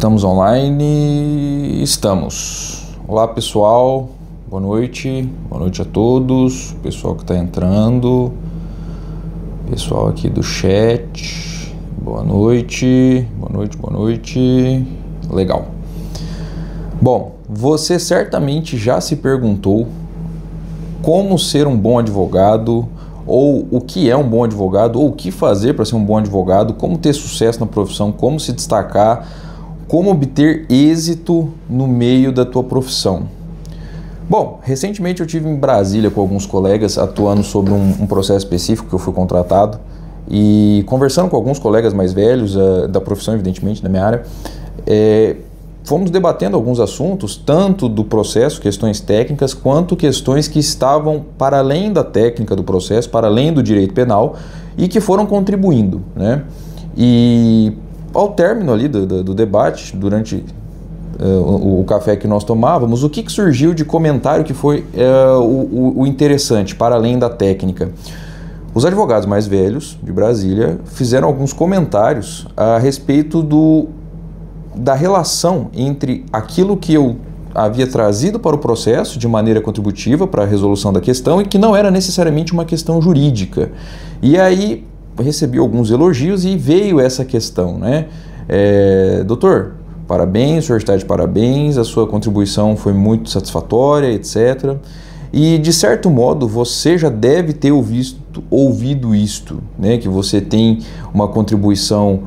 Estamos online, estamos. Olá pessoal, boa noite a todos, pessoal que está entrando, pessoal aqui do chat, boa noite, legal. Bom, você certamente já se perguntou como ser um bom advogado, ou o que é um bom advogado, ou o que fazer para ser um bom advogado, como ter sucesso na profissão, como se destacar, como obter êxito no meio da tua profissão. Bom, recentemente eu estive em Brasília com alguns colegas atuando sobre um processo específico que eu fui contratado e conversando com alguns colegas mais velhos da profissão, evidentemente, da minha área, fomos debatendo alguns assuntos, tanto do processo, questões técnicas, quanto questões que estavam para além da técnica do processo, para além do direito penal e que foram contribuindo, né? E ao término ali do debate, durante o café que nós tomávamos, o que surgiu de comentário que foi o interessante, para além da técnica? Os advogados mais velhos de Brasília fizeram alguns comentários a respeito da relação entre aquilo que eu havia trazido para o processo de maneira contributiva para a resolução da questão e que não era necessariamente uma questão jurídica. E aí recebi alguns elogios e veio essa questão, né? Doutor, parabéns, o senhor está de parabéns, a sua contribuição foi muito satisfatória, etc. E de certo modo você já deve ter ouvido isto, né? Que você tem uma contribuição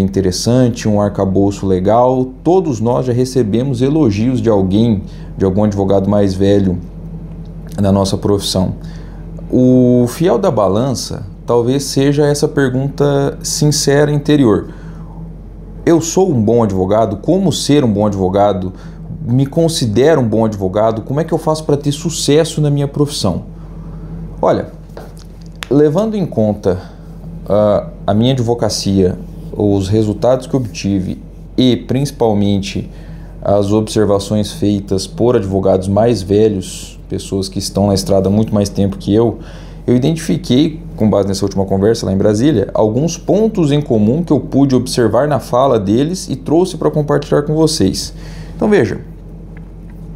interessante, um arcabouço legal. Todos nós já recebemos elogios de alguém, de algum advogado mais velho na nossa profissão. O fiel da balança talvez seja essa pergunta sincera interior. Eu sou um bom advogado? Como ser um bom advogado? Me considero um bom advogado? Como é que eu faço para ter sucesso na minha profissão? Olha, levando em conta a minha advocacia, os resultados que obtive e principalmente as observações feitas por advogados mais velhos, pessoas que estão na estrada há muito mais tempo que eu identifiquei, com base nessa última conversa lá em Brasília, alguns pontos em comum que eu pude observar na fala deles e trouxe para compartilhar com vocês. Então veja,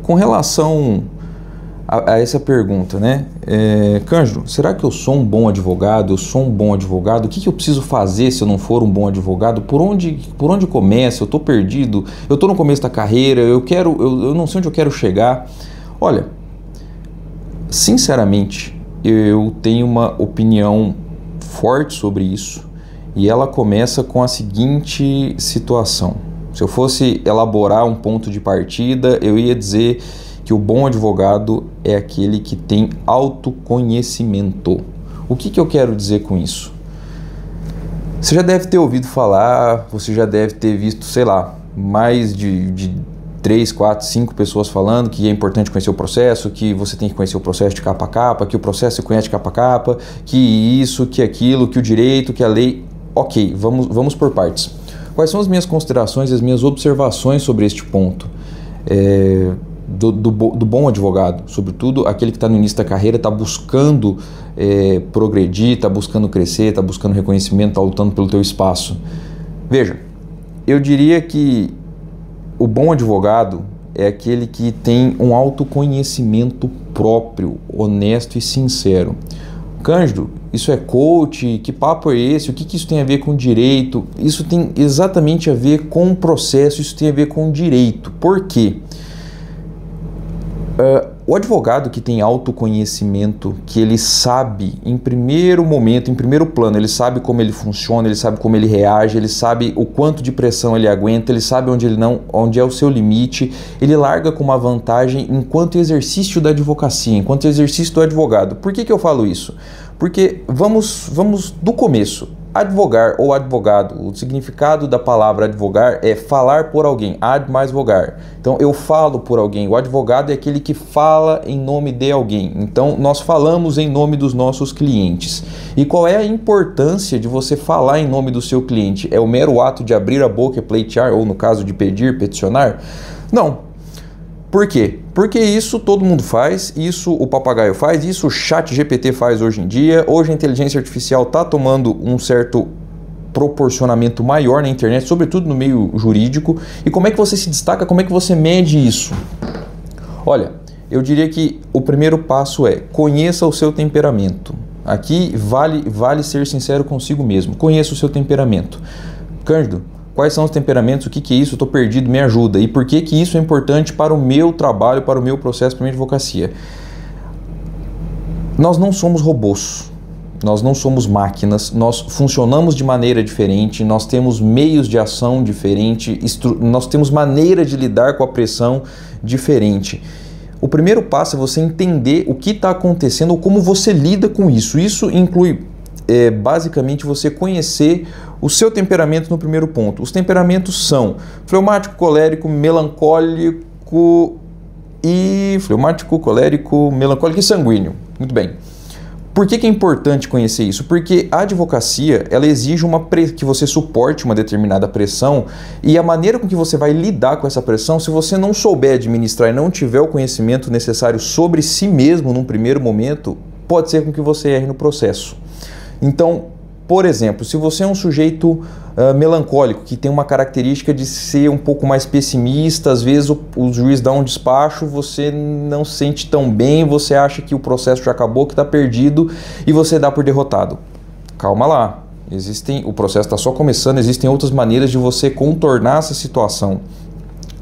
com relação a essa pergunta, né? Cândido, será que eu sou um bom advogado? Eu sou um bom advogado? O que eu preciso fazer se eu não for um bom advogado? Por onde começa? Eu estou perdido? Eu estou no começo da carreira? Eu não sei onde eu quero chegar. Olha, sinceramente, eu tenho uma opinião forte sobre isso e ela começa com a seguinte situação. Se eu fosse elaborar um ponto de partida, eu ia dizer que o bom advogado é aquele que tem autoconhecimento. O que eu quero dizer com isso? Você já deve ter ouvido falar, você já deve ter visto, sei lá, mais de 3, 4, 5 pessoas falando que é importante conhecer o processo, que você tem que conhecer o processo de capa a capa, que o processo se conhece de capa a capa, que isso, que aquilo, que o direito, que a lei. Ok, vamos por partes. Quais são as minhas considerações, as minhas observações sobre este ponto? Do bom advogado, sobretudo aquele que está no início da carreira, está buscando progredir, está buscando crescer, está buscando reconhecimento, está lutando pelo teu espaço. Veja, eu diria que o bom advogado é aquele que tem um autoconhecimento próprio, honesto e sincero. Cândido, isso é coach? Que papo é esse? O que isso tem a ver com direito? Isso tem exatamente a ver com o processo, isso tem a ver com direito. Por quê? O advogado que tem autoconhecimento, que ele sabe em primeiro momento, em primeiro plano, ele sabe como ele funciona, ele sabe como ele reage, ele sabe o quanto de pressão ele aguenta, ele sabe onde é o seu limite, ele larga com uma vantagem enquanto exercício da advocacia, enquanto exercício do advogado. Por que eu falo isso? Porque vamos do começo. Advogar ou advogado, o significado da palavra advogar é falar por alguém, ad mais vogar. Então eu falo por alguém, o advogado é aquele que fala em nome de alguém. Então nós falamos em nome dos nossos clientes. E qual é a importância de você falar em nome do seu cliente? É o mero ato de abrir a boca e pleitear, ou no caso de pedir, peticionar? Não. Por quê? Porque isso todo mundo faz, isso o papagaio faz, isso o chat GPT faz hoje em dia. Hoje a inteligência artificial está tomando um certo proporcionamento maior na internet, sobretudo no meio jurídico. E como é que você se destaca, como é que você mede isso? Olha, eu diria que o primeiro passo é conheça o seu temperamento. Aqui vale ser sincero consigo mesmo. Conheça o seu temperamento. Cândido, quais são os temperamentos? O que é isso? Eu estou perdido, me ajuda. E por que isso é importante para o meu trabalho, para o meu processo, para a minha advocacia? Nós não somos robôs. Nós não somos máquinas, nós funcionamos de maneira diferente, nós temos meios de ação diferentes, nós temos maneira de lidar com a pressão diferente. O primeiro passo é você entender o que está acontecendo ou como você lida com isso. Isso inclui basicamente você conhecer o seu temperamento no primeiro ponto. Os temperamentos são fleumático, colérico, melancólico e sanguíneo. Muito bem. Por que é importante conhecer isso? Porque a advocacia, ela exige que você suporte uma determinada pressão, e a maneira com que você vai lidar com essa pressão, se você não souber administrar e não tiver o conhecimento necessário sobre si mesmo num primeiro momento, pode ser com que você erre no processo. Então, por exemplo, se você é um sujeito melancólico, que tem uma característica de ser um pouco mais pessimista, às vezes o juiz dá um despacho, você não se sente tão bem, você acha que o processo já acabou, que está perdido e você dá por derrotado. Calma lá, o processo está só começando, existem outras maneiras de você contornar essa situação.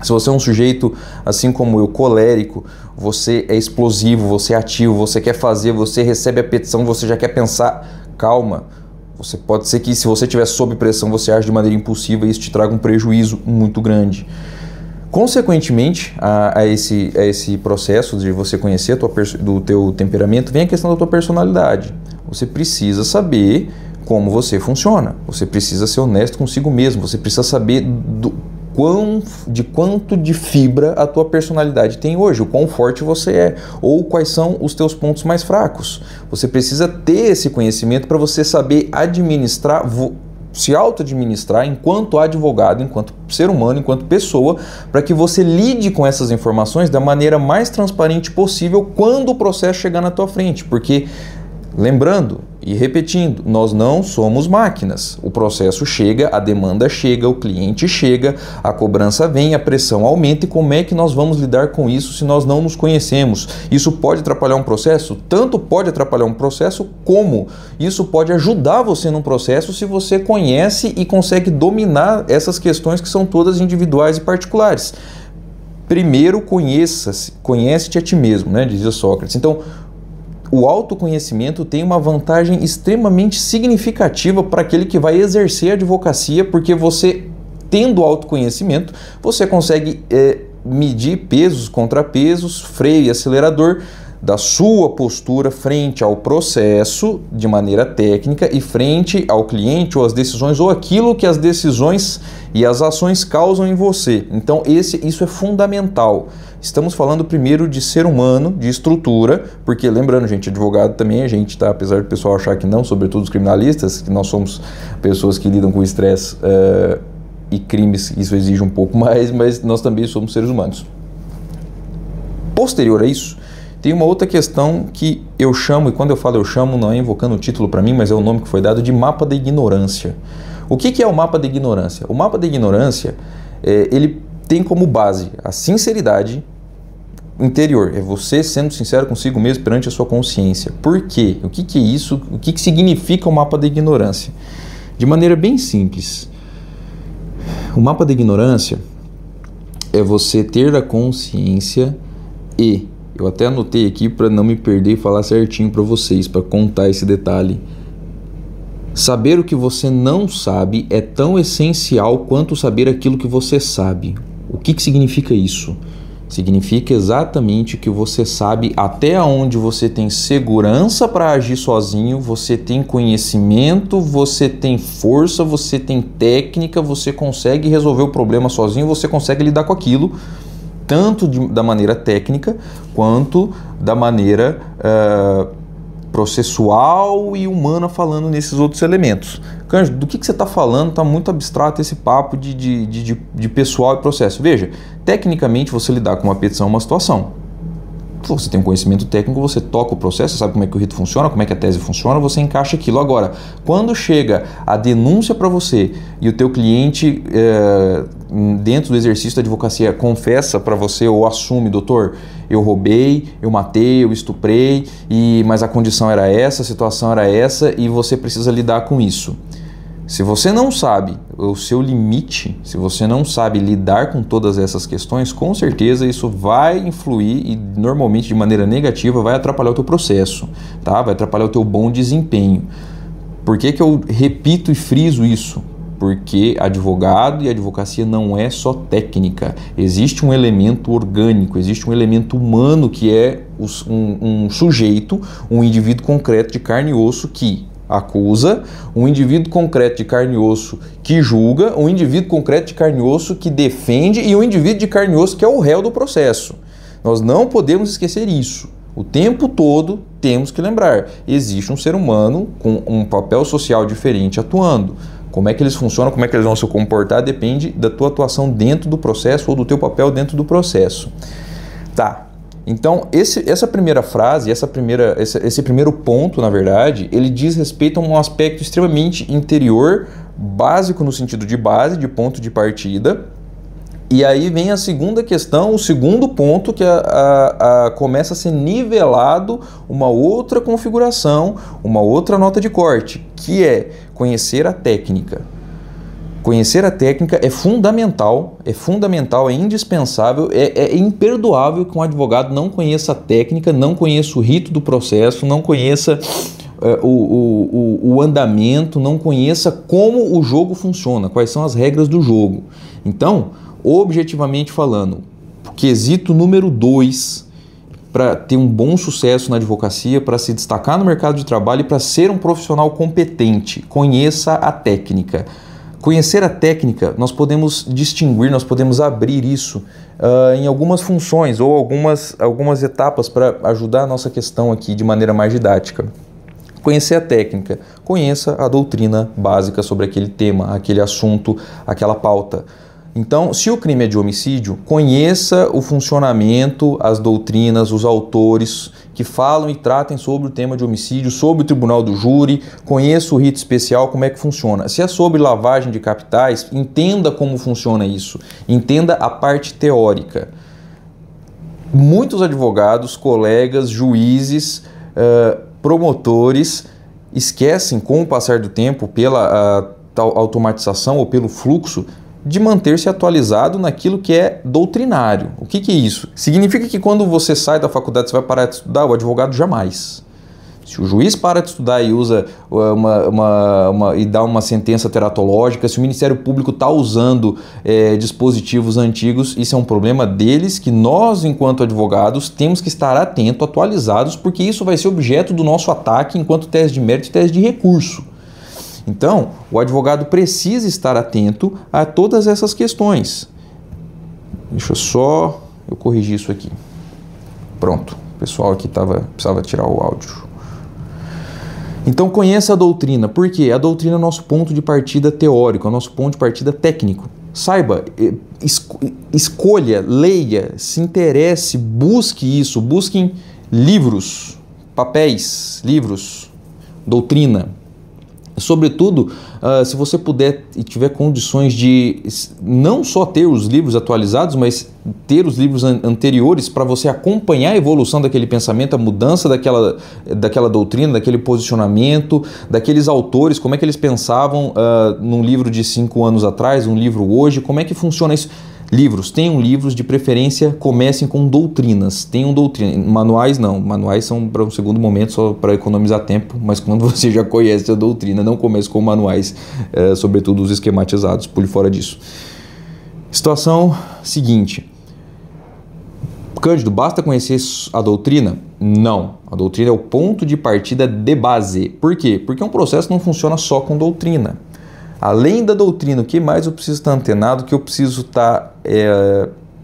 Se você é um sujeito, assim como eu, colérico, você é explosivo, você é ativo, você quer fazer, você recebe a petição, você já quer pensar, calma. Pode ser que, se você estiver sob pressão, você age de maneira impulsiva e isso te traga um prejuízo muito grande. Consequentemente a esse processo de você conhecer do teu temperamento, vem a questão da tua personalidade. Você precisa saber como você funciona. Você precisa ser honesto consigo mesmo. Você precisa saber quanto de fibra a tua personalidade tem hoje, o quão forte você é, ou quais são os teus pontos mais fracos. Você precisa ter esse conhecimento para você saber administrar, se auto-administrar enquanto advogado, enquanto ser humano, enquanto pessoa, para que você lide com essas informações da maneira mais transparente possível quando o processo chegar na tua frente, porque lembrando e repetindo, nós não somos máquinas. O processo chega, a demanda chega, o cliente chega, a cobrança vem, a pressão aumenta, e como é que nós vamos lidar com isso se nós não nos conhecemos? Isso pode atrapalhar um processo? Tanto pode atrapalhar um processo, como isso pode ajudar você num processo se você conhece e consegue dominar essas questões que são todas individuais e particulares. Primeiro, conhece-te a ti mesmo, né? Dizia Sócrates. Então, o autoconhecimento tem uma vantagem extremamente significativa para aquele que vai exercer a advocacia, porque você, tendo autoconhecimento, você consegue medir pesos, contrapesos, freio e acelerador da sua postura frente ao processo de maneira técnica e frente ao cliente ou às decisões ou aquilo que as decisões e as ações causam em você. Então isso é fundamental. Estamos falando primeiro de ser humano, de estrutura, porque lembrando, gente, advogado também é gente, tá? Apesar do pessoal achar que não, sobretudo os criminalistas, que nós somos pessoas que lidam com estresse e crimes, isso exige um pouco mais, mas nós também somos seres humanos. Posterior a isso, tem uma outra questão que eu chamo, e quando eu falo eu chamo, não é invocando o título para mim, mas é o nome que foi dado, de mapa da ignorância. O que é o mapa da ignorância? O mapa da ignorância, ele tem como base a sinceridade interior, é você sendo sincero consigo mesmo perante a sua consciência. Por quê? O que é isso? O que significa o mapa da ignorância? De maneira bem simples, o mapa da ignorância é você ter a consciência e, eu até anotei aqui para não me perder e falar certinho para vocês, para contar esse detalhe. Saber o que você não sabe é tão essencial quanto saber aquilo que você sabe. O que significa isso? Significa exatamente que você sabe até onde você tem segurança para agir sozinho, você tem conhecimento, você tem força, você tem técnica, você consegue resolver o problema sozinho, você consegue lidar com aquilo, tanto da maneira técnica quanto da maneira processual e humana, falando nesses outros elementos. Cândido, do que você está falando? Está muito abstrato esse papo de pessoal e processo. Veja, tecnicamente você lidar com uma petição é uma situação. Você tem um conhecimento técnico, você toca o processo, sabe como é que o rito funciona, como é que a tese funciona, você encaixa aquilo. Agora, quando chega a denúncia para você e o teu cliente, dentro do exercício da advocacia, confessa para você ou assume, doutor, eu roubei, eu matei, eu estuprei, mas a condição era essa, a situação era essa e você precisa lidar com isso. Se você não sabe o seu limite, se você não sabe lidar com todas essas questões, com certeza isso vai influir e normalmente de maneira negativa vai atrapalhar o teu processo, tá? Vai atrapalhar o teu bom desempenho. Por que que eu repito e friso isso? Porque advogado e advocacia não é só técnica, existe um elemento orgânico, existe um elemento humano que é um sujeito, um indivíduo concreto de carne e osso que acusa, um indivíduo concreto de carne e osso que julga, um indivíduo concreto de carne e osso que defende e um indivíduo de carne e osso que é o réu do processo. Nós não podemos esquecer isso. O tempo todo temos que lembrar, existe um ser humano com um papel social diferente atuando. Como é que eles funcionam, como é que eles vão se comportar, depende da tua atuação dentro do processo ou do teu papel dentro do processo. Tá. Então, essa primeira frase, esse primeiro ponto, na verdade, ele diz respeito a um aspecto extremamente interior, básico no sentido de base, de ponto de partida. E aí vem a segunda questão, o segundo ponto, que começa a ser nivelado uma outra configuração, uma outra nota de corte, que é conhecer a técnica. Conhecer a técnica é fundamental, é indispensável, é imperdoável que um advogado não conheça a técnica, não conheça o rito do processo, não conheça o andamento, não conheça como o jogo funciona, quais são as regras do jogo. Então, objetivamente falando, quesito número 2, para ter um bom sucesso na advocacia, para se destacar no mercado de trabalho e para ser um profissional competente, conheça a técnica. Conhecer a técnica, nós podemos distinguir, nós podemos abrir isso em algumas funções ou algumas etapas para ajudar a nossa questão aqui de maneira mais didática. Conhecer a técnica, conheça a doutrina básica sobre aquele tema, aquele assunto, aquela pauta. Então, se o crime é de homicídio, conheça o funcionamento, as doutrinas, os autores que falam e tratem sobre o tema de homicídio, sobre o tribunal do júri, conheça o rito especial, como é que funciona. Se é sobre lavagem de capitais, entenda como funciona isso, entenda a parte teórica. Muitos advogados, colegas, juízes, promotores esquecem, com o passar do tempo, pela tal automatização ou pelo fluxo, de manter-se atualizado naquilo que é doutrinário. O que é isso? Significa que quando você sai da faculdade, você vai parar de estudar? O advogado jamais. Se o juiz para de estudar e usa e dá uma sentença teratológica, se o Ministério Público está usando dispositivos antigos, isso é um problema deles que nós, enquanto advogados, temos que estar atentos, atualizados, porque isso vai ser objeto do nosso ataque enquanto tese de mérito e tese de recurso. Então, o advogado precisa estar atento a todas essas questões. Deixa eu corrigir isso aqui. Pronto, o pessoal aqui precisava tirar o áudio. Então, conheça a doutrina. Por quê? A doutrina é o nosso ponto de partida teórico, é o nosso ponto de partida técnico. Saiba, escolha, leia, se interesse, busque isso. Busquem livros, papéis, livros, doutrina. Sobretudo, se você puder e tiver condições de não só ter os livros atualizados, mas ter os livros anteriores para você acompanhar a evolução daquele pensamento, a mudança daquela doutrina, daquele posicionamento, daqueles autores, como é que eles pensavam num livro de 5 anos atrás, um livro hoje, como é que funciona isso. Livros, tenham livros, de preferência comecem com doutrinas, tenham doutrina, manuais não, manuais são para um segundo momento só para economizar tempo, mas quando você já conhece a doutrina, não comece com manuais, sobretudo os esquematizados, pule fora disso. Situação seguinte, Cândido, basta conhecer a doutrina? Não, a doutrina é o ponto de partida de base. Por quê? Porque um processo não funciona só com doutrina. Além da doutrina, o que mais eu preciso estar antenado, o que eu preciso estar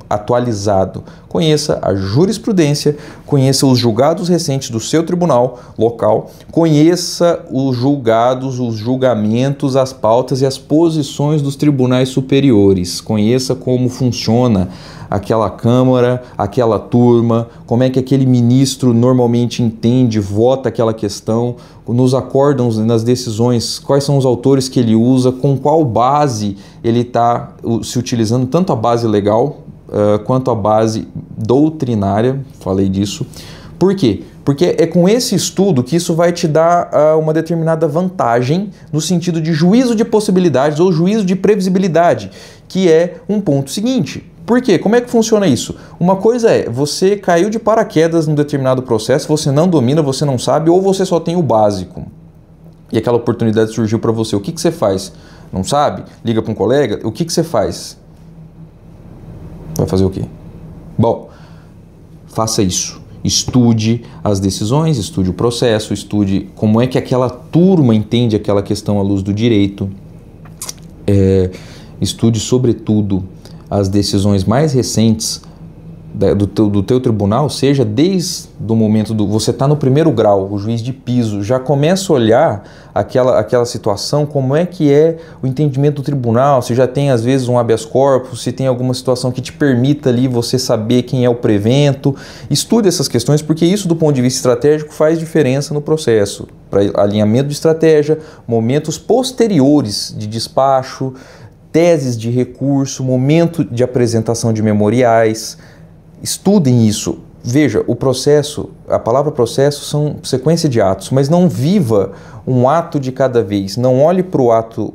atualizado. Conheça a jurisprudência, conheça os julgados recentes do seu tribunal local, conheça os julgados, os julgamentos, as pautas e as posições dos tribunais superiores. Conheça como funciona aquela Câmara, aquela turma, como é que aquele ministro normalmente entende, vota aquela questão, nos acórdãos, nas decisões, quais são os autores que ele usa, com qual base ele está se utilizando, tanto a base legal quanto a base doutrinária, falei disso. Por quê? Porque é com esse estudo que isso vai te dar uma determinada vantagem no sentido de juízo de possibilidades ou juízo de previsibilidade, que é um ponto seguinte. Por quê? Como é que funciona isso? Uma coisa é, você caiu de paraquedas num determinado processo, você não domina, você não sabe, ou você só tem o básico. E aquela oportunidade surgiu para você. O que você faz? Não sabe? Liga para um colega? O que você faz? Vai fazer o quê? Bom, faça isso. Estude as decisões, estude o processo, estude como é que aquela turma entende aquela questão à luz do direito. Estude, sobretudo, as decisões mais recentes do teu tribunal, seja desde o momento você está no primeiro grau, o juiz de piso, já começa a olhar aquela situação, como é que é o entendimento do tribunal, se já tem às vezes um habeas corpus, se tem alguma situação que te permita ali você saber quem é o prevento. Estude essas questões, porque isso do ponto de vista estratégico faz diferença no processo, para alinhamento de estratégia, momentos posteriores de despacho, teses de recurso, momento de apresentação de memoriais. Estudem isso. Veja, o processo, a palavra processo são sequência de atos, mas não viva um ato de cada vez. Não olhe para o ato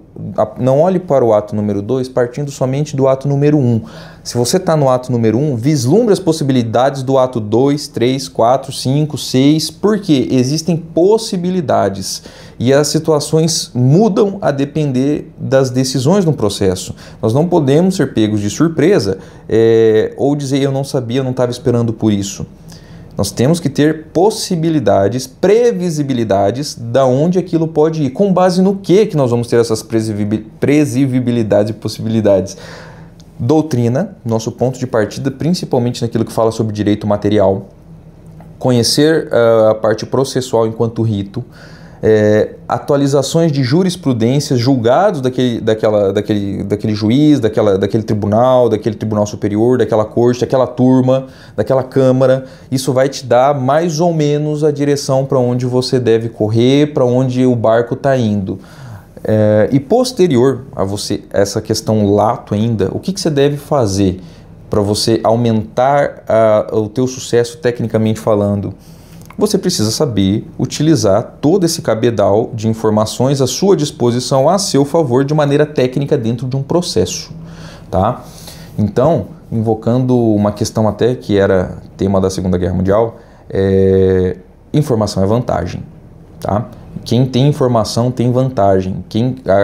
número 2 partindo somente do ato número 1. Se você está no ato número 1, vislumbre as possibilidades do ato 2, 3, 4, 5, 6, porque existem possibilidades e as situações mudam a depender das decisões no processo. Nós não podemos ser pegos de surpresa ou dizer eu não sabia, eu não estava esperando por isso. Nós temos que ter possibilidades, previsibilidades da onde aquilo pode ir. Com base no que nós vamos ter essas previsibilidades e possibilidades? Doutrina, nosso ponto de partida, principalmente naquilo que fala sobre direito material. Conhecer a parte processual enquanto rito. Atualizações de jurisprudências, julgados daquele juiz, daquele tribunal superior, daquela corte, daquela turma, daquela câmara. Isso vai te dar mais ou menos a direção para onde você deve correr, para onde o barco está indo. E posterior a você, essa questão lato ainda, o que você deve fazer para você aumentar o teu sucesso tecnicamente falando? Você precisa saber utilizar todo esse cabedal de informações à sua disposição, a seu favor, de maneira técnica dentro de um processo, tá? Então, invocando uma questão até que era tema da Segunda Guerra Mundial, informação é vantagem, tá? Quem tem informação tem vantagem.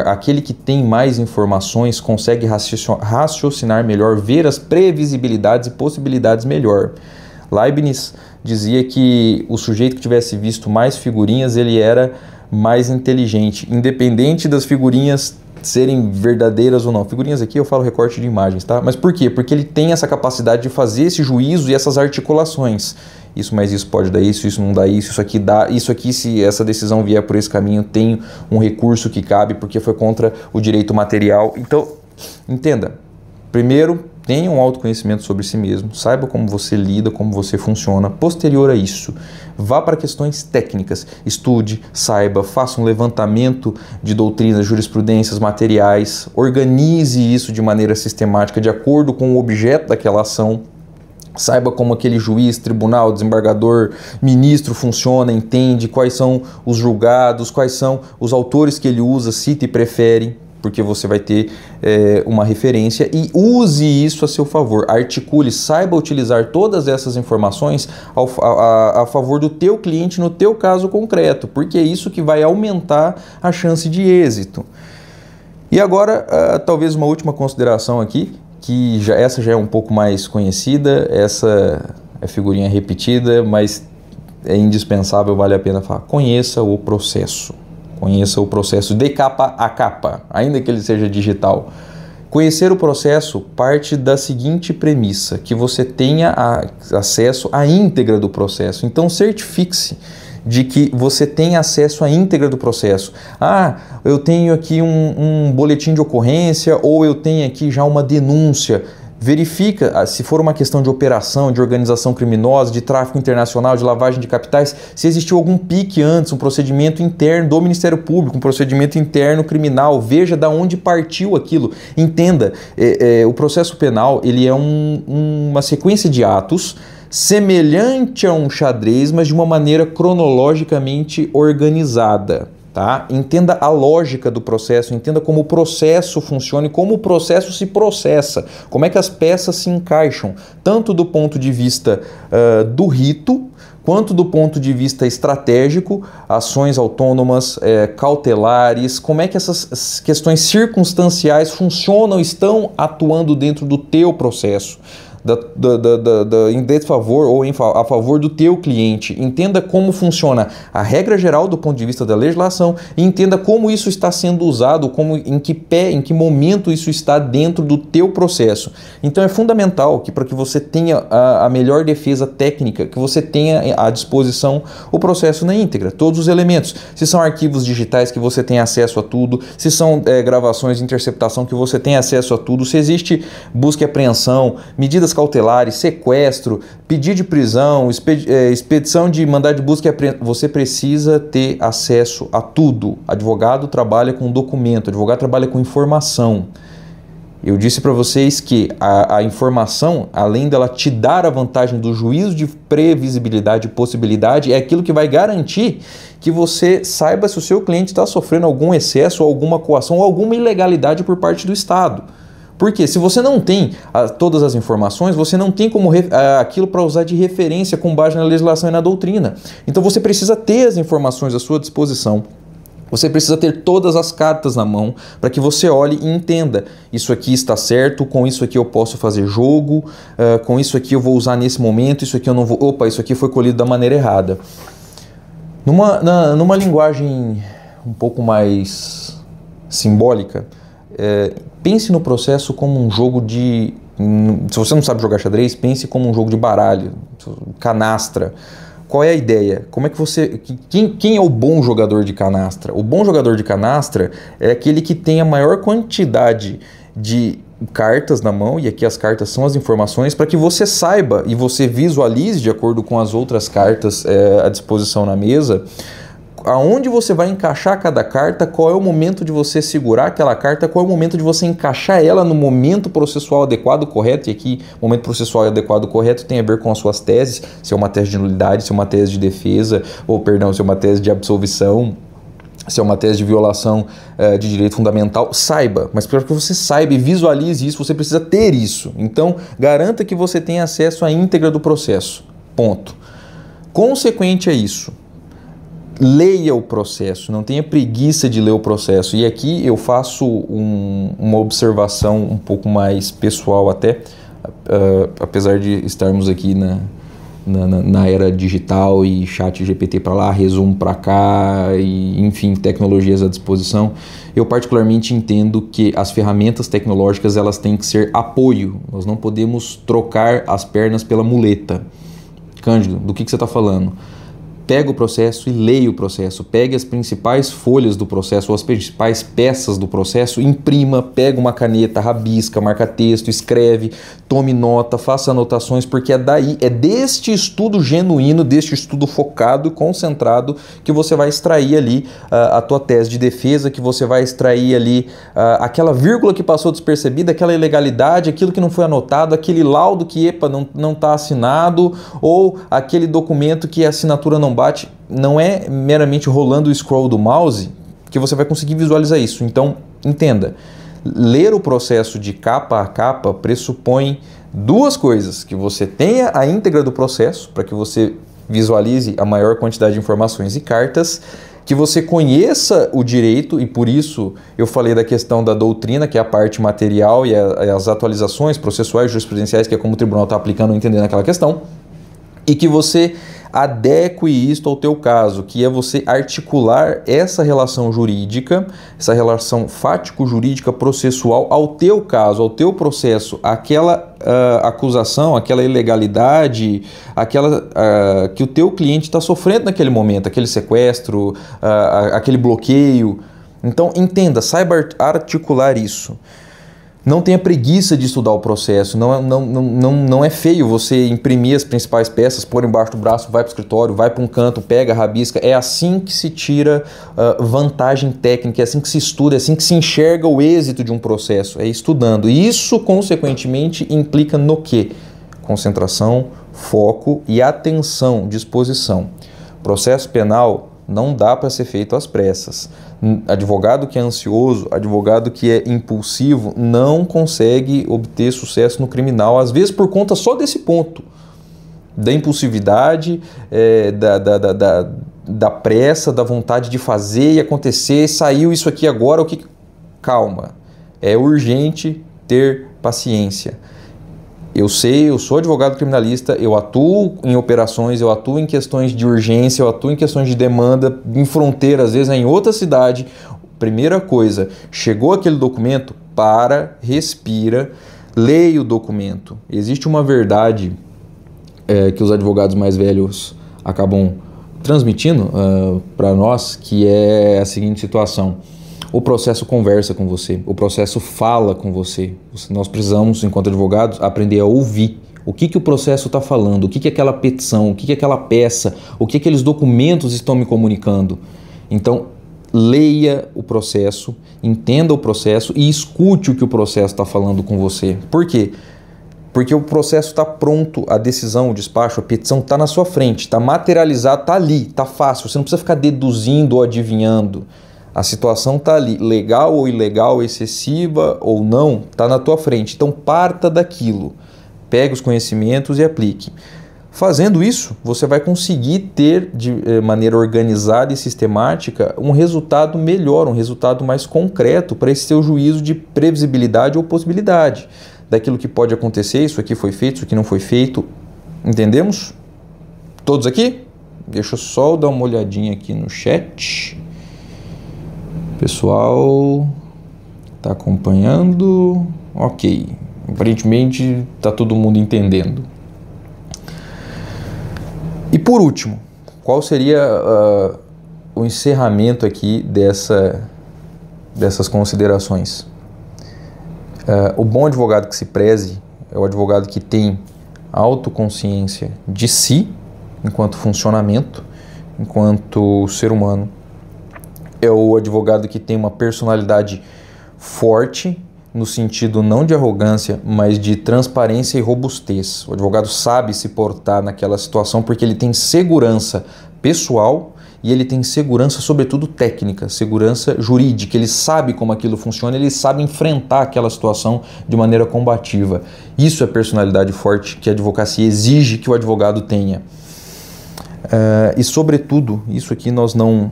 Aquele que tem mais informações consegue raciocinar melhor, ver as previsibilidades e possibilidades melhor. Leibniz dizia que o sujeito que tivesse visto mais figurinhas, ele era mais inteligente, independente das figurinhas serem verdadeiras ou não. Figurinhas aqui eu falo recorte de imagens, tá? Mas por quê? Porque ele tem essa capacidade de fazer esse juízo e essas articulações. Isso, mas isso pode dar isso não dá isso aqui dá, isso aqui, se essa decisão vier por esse caminho, tem um recurso que cabe porque foi contra o direito material. Então, entenda, primeiro, tenha um autoconhecimento sobre si mesmo, saiba como você lida, como você funciona. Posterior a isso, vá para questões técnicas, estude, saiba, faça um levantamento de doutrinas, jurisprudências, materiais, organize isso de maneira sistemática, de acordo com o objeto daquela ação. Saiba como aquele juiz, tribunal, desembargador, ministro funciona, entende quais são os julgados, quais são os autores que ele usa, cita e prefere, porque você vai ter uma referência, e use isso a seu favor, articule, saiba utilizar todas essas informações a favor do teu cliente no teu caso concreto, porque é isso que vai aumentar a chance de êxito. E agora, talvez uma última consideração aqui, que essa já é um pouco mais conhecida, essa é figurinha repetida, mas é indispensável, vale a pena falar. Conheça o processo. Conheça o processo de capa a capa, ainda que ele seja digital. Conhecer o processo parte da seguinte premissa, que você tenha acesso à íntegra do processo. Então, certifique-se de que você tem acesso à íntegra do processo. Ah, eu tenho aqui um boletim de ocorrência ou eu tenho aqui já uma denúncia. Verifica se for uma questão de operação, de organização criminosa, de tráfico internacional, de lavagem de capitais, se existiu algum PIC antes, um procedimento interno do Ministério Público, um procedimento interno criminal, veja da onde partiu aquilo. Entenda, o processo penal ele é uma sequência de atos semelhante a um xadrez, mas de uma maneira cronologicamente organizada. Tá? Entenda a lógica do processo, entenda como o processo funciona e como o processo se processa, como é que as peças se encaixam, tanto do ponto de vista do rito, quanto do ponto de vista estratégico, ações autônomas, cautelares, como é que essas questões circunstanciais funcionam, estão atuando dentro do teu processo. Em desfavor ou a favor do teu cliente. Entenda como funciona a regra geral do ponto de vista da legislação e entenda como isso está sendo usado, em que momento isso está dentro do teu processo. Então é fundamental que para que você tenha a melhor defesa técnica, que você tenha à disposição o processo na íntegra, todos os elementos. Se são arquivos digitais que você tem acesso a tudo, se são gravações de interceptação que você tem acesso a tudo, se existe busca e apreensão, medidas cautelares, sequestro, pedido de prisão, expedição de mandado de busca e apreensão, você precisa ter acesso a tudo. Advogado trabalha com documento, advogado trabalha com informação. Eu disse para vocês que a informação, além dela te dar a vantagem do juízo de previsibilidade e possibilidade, é aquilo que vai garantir que você saiba se o seu cliente está sofrendo algum excesso, alguma coação ou alguma ilegalidade por parte do Estado. Porque se você não tem todas as informações, você não tem como aquilo para usar de referência com base na legislação e na doutrina. Então você precisa ter as informações à sua disposição. Você precisa ter todas as cartas na mão para que você olhe e entenda. Isso aqui está certo, com isso aqui eu posso fazer jogo, com isso aqui eu vou usar nesse momento, isso aqui eu não vou... Opa, isso aqui foi colhido da maneira errada. Numa linguagem um pouco mais simbólica, pense no processo como um jogo de... Se você não sabe jogar xadrez, pense como um jogo de baralho, canastra. Qual é a ideia? Como é que você... Quem é o bom jogador de canastra? O bom jogador de canastra é aquele que tem a maior quantidade de cartas na mão, e aqui as cartas são as informações, para que você saiba e você visualize, de acordo com as outras cartas à disposição na mesa, aonde você vai encaixar cada carta, qual é o momento de você segurar aquela carta, qual é o momento de você encaixar ela no momento processual adequado, correto, e aqui momento processual adequado, correto tem a ver com as suas teses, se é uma tese de nulidade, se é uma tese de defesa, se é uma tese de absolvição, se é uma tese de violação de direito fundamental, saiba, mas para que você saiba e visualize isso, você precisa ter isso. Então, garanta que você tenha acesso à íntegra do processo, ponto. Consequente a isso, leia o processo, não tenha preguiça de ler o processo. E aqui eu faço uma observação um pouco mais pessoal até, apesar de estarmos aqui na era digital e chat GPT para lá, resumo para cá, e enfim, tecnologias à disposição, eu particularmente entendo que as ferramentas tecnológicas elas têm que ser apoio, nós não podemos trocar as pernas pela muleta. Cândido, do que você está falando? Pega o processo e leia o processo, pegue as principais folhas do processo, ou as principais peças do processo, imprima, pega uma caneta, rabisca, marca texto, escreve, tome nota, faça anotações, porque é deste estudo genuíno, deste estudo focado e concentrado que você vai extrair ali a tua tese de defesa, que você vai extrair ali aquela vírgula que passou despercebida, aquela ilegalidade, aquilo que não foi anotado, aquele laudo que não está assinado, ou aquele documento que a assinatura não bate. Não é meramente rolando o scroll do mouse que você vai conseguir visualizar isso. Então, entenda, ler o processo de capa a capa pressupõe duas coisas: que você tenha a íntegra do processo, para que você visualize a maior quantidade de informações e cartas, que você conheça o direito, e por isso eu falei da questão da doutrina, que é a parte material, e as atualizações processuais jurisprudenciais, que é como o tribunal está aplicando ou entendendo aquela questão, e que você adeque isto ao teu caso, que é você articular essa relação jurídica, essa relação fático-jurídica processual ao teu caso, ao teu processo, aquela acusação, aquela ilegalidade, aquela que o teu cliente está sofrendo naquele momento, aquele sequestro, aquele bloqueio. Então entenda, saiba articular isso. Não tenha preguiça de estudar o processo, não é feio você imprimir as principais peças, pôr embaixo do braço, vai para o escritório, vai para um canto, pega, rabisca. É assim que se tira vantagem técnica, é assim que se estuda, é assim que se enxerga o êxito de um processo, é estudando. E isso, consequentemente, implica no quê? Concentração, foco e atenção, disposição. Processo penal não dá para ser feito às pressas. Advogado que é ansioso, advogado que é impulsivo, não consegue obter sucesso no criminal, às vezes por conta só desse ponto, da impulsividade, da pressa, da vontade de fazer e acontecer, saiu isso aqui agora, Calma, é urgente ter paciência. Eu sei, eu sou advogado criminalista, eu atuo em operações, eu atuo em questões de urgência, eu atuo em questões de demanda, em fronteira, às vezes em outra cidade. Primeira coisa, chegou aquele documento, respira, leia o documento. Existe uma verdade que os advogados mais velhos acabam transmitindo para nós, que é a seguinte situação. O processo conversa com você, o processo fala com você. Nós precisamos, enquanto advogados, aprender a ouvir o que o processo está falando, o que aquela petição, o que aquela peça, o que aqueles documentos estão me comunicando. Então, leia o processo, entenda o processo e escute o que o processo está falando com você. Por quê? Porque o processo está pronto, a decisão, o despacho, a petição está na sua frente, está materializado, está ali, está fácil. Você não precisa ficar deduzindo ou adivinhando. A situação está ali, legal ou ilegal, excessiva ou não, está na tua frente. Então parta daquilo, pegue os conhecimentos e aplique. Fazendo isso, você vai conseguir ter de maneira organizada e sistemática um resultado melhor, um resultado mais concreto para esse seu juízo de previsibilidade ou possibilidade. Daquilo que pode acontecer, isso aqui foi feito, isso aqui não foi feito. Entendemos? Todos aqui? Deixa eu só dar uma olhadinha aqui no chat. Pessoal, está acompanhando? Ok, aparentemente está todo mundo entendendo. E por último, qual seria o encerramento aqui dessas considerações? O bom advogado que se preze é o advogado que tem autoconsciência de si, enquanto funcionamento, enquanto ser humano. É o advogado que tem uma personalidade forte, no sentido não de arrogância, mas de transparência e robustez. O advogado sabe se portar naquela situação porque ele tem segurança pessoal e ele tem segurança, sobretudo técnica, segurança jurídica. Ele sabe como aquilo funciona, ele sabe enfrentar aquela situação de maneira combativa. Isso é personalidade forte que a advocacia exige que o advogado tenha. E sobretudo, isso aqui nós não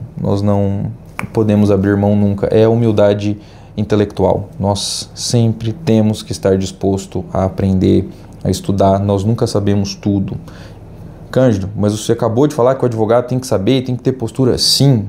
podemos abrir mão nunca, é a humildade intelectual. Nós sempre temos que estar disposto a aprender, a estudar. Nós nunca sabemos tudo. Cândido, mas você acabou de falar que o advogado tem que saber, tem que ter postura. Sim,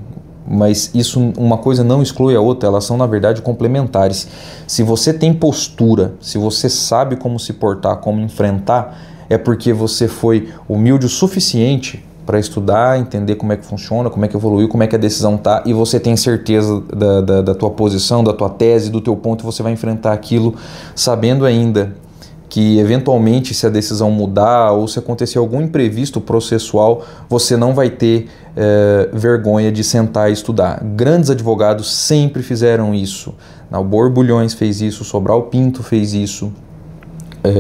mas isso, uma coisa não exclui a outra, elas são na verdade complementares. Se você tem postura, se você sabe como se portar, como enfrentar, é porque você foi humilde o suficiente para estudar, entender como é que funciona, como é que evoluiu, como é que a decisão está, e você tem certeza da tua posição, da tua tese, do teu ponto, e você vai enfrentar aquilo sabendo ainda que eventualmente se a decisão mudar ou se acontecer algum imprevisto processual, você não vai ter vergonha de sentar e estudar. Grandes advogados sempre fizeram isso. O Borbulhões fez isso, o Sobral Pinto fez isso,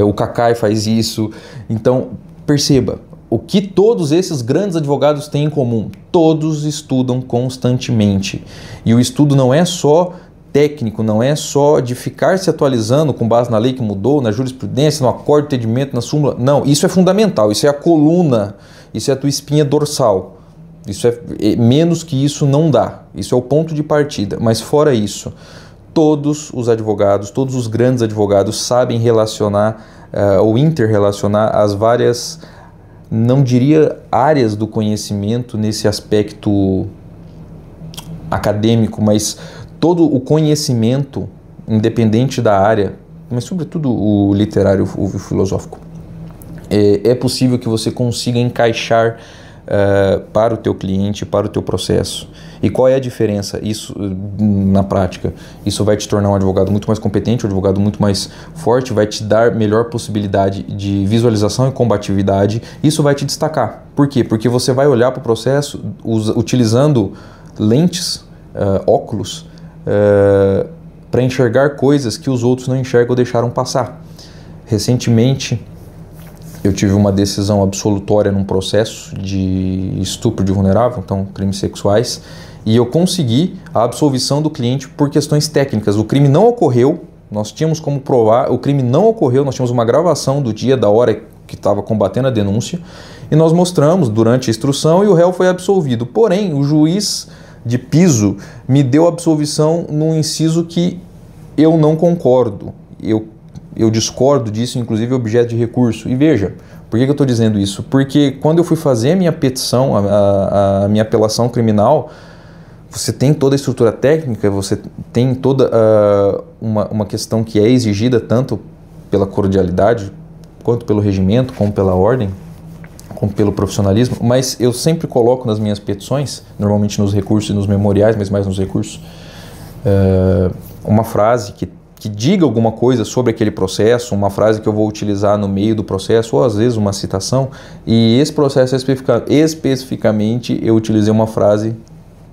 o Cacai faz isso. Então, perceba, o que todos esses grandes advogados têm em comum? Todos estudam constantemente. E o estudo não é só técnico, não é só de ficar se atualizando com base na lei que mudou, na jurisprudência, no acordo de entendimento, na súmula. Não, isso é fundamental, isso é a coluna, isso é a tua espinha dorsal. Menos que isso não dá, isso é o ponto de partida. Mas fora isso, todos os advogados, todos os grandes advogados sabem relacionar ou interrelacionar as várias não diria áreas do conhecimento nesse aspecto acadêmico, mas todo o conhecimento, independente da área, mas sobretudo o literário, o filosófico, é possível que você consiga encaixar para o teu cliente, para o teu processo. E qual é a diferença? Isso, na prática, isso vai te tornar um advogado muito mais competente, um advogado muito mais forte, vai te dar melhor possibilidade de visualização e combatividade. Isso vai te destacar. Por quê? Porque você vai olhar para o processo utilizando lentes, óculos, para enxergar coisas que os outros não enxergam ou deixaram passar. Recentemente, eu tive uma decisão absolutória num processo de estupro de vulnerável, então crimes sexuais, e eu consegui a absolvição do cliente por questões técnicas. O crime não ocorreu, nós tínhamos como provar, o crime não ocorreu, nós tínhamos uma gravação do dia, da hora que estava combatendo a denúncia, e nós mostramos durante a instrução e o réu foi absolvido. Porém, o juiz de piso me deu absolvição num inciso que eu não concordo. Eu discordo disso, inclusive objeto de recurso. E veja, por que eu estou dizendo isso? Porque quando eu fui fazer a minha petição, a minha apelação criminal, você tem toda a estrutura técnica, você tem toda uma questão que é exigida tanto pela cordialidade, quanto pelo regimento, como pela ordem, como pelo profissionalismo, mas eu sempre coloco nas minhas petições, normalmente nos recursos e nos memoriais, mas mais nos recursos, uma frase que diga alguma coisa sobre aquele processo, uma frase que eu vou utilizar no meio do processo, ou às vezes uma citação, e esse processo especificamente eu utilizei uma frase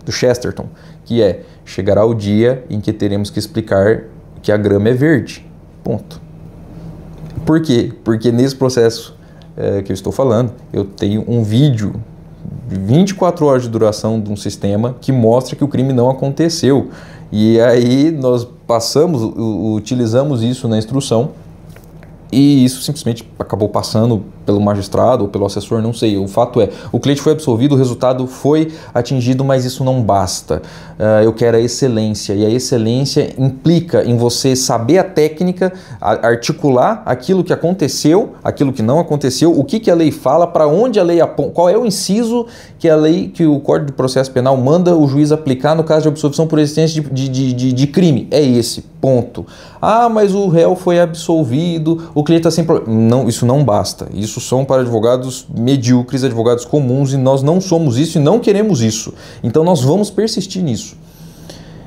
do Chesterton, que é: chegará o dia em que teremos que explicar que a grama é verde. Ponto. Por quê? Porque nesse processo que eu estou falando, eu tenho um vídeo de 24 horas de duração de um sistema que mostra que o crime não aconteceu. E aí nós utilizamos isso na instrução e isso simplesmente acabou passando pelo magistrado ou pelo assessor, não sei. O fato é, o cliente foi absolvido, o resultado foi atingido, mas isso não basta. Eu quero a excelência, e a excelência implica em você saber a técnica, articular aquilo que aconteceu, aquilo que não aconteceu, o que a lei fala, para onde a lei aponta, qual é o inciso que a lei, que o Código de Processo Penal manda o juiz aplicar no caso de absolvição por existência de crime. É esse, ponto. Ah, mas o réu foi absolvido, o cliente está sem problema. Não, isso não basta. Isso são para advogados medíocres, advogados comuns, e nós não somos isso e não queremos isso. Então nós vamos persistir nisso.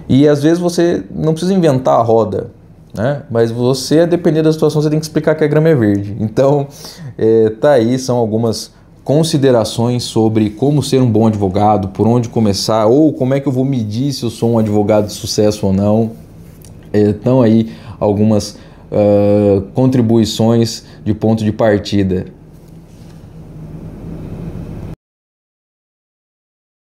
E às vezes você não precisa inventar a roda, né? Mas você, a depender da situação, você tem que explicar que a grama é verde. Então, tá aí, são algumas considerações sobre como ser um bom advogado, por onde começar, ou como é que eu vou medir se eu sou um advogado de sucesso ou não. Estão aí algumas contribuições de ponto de partida.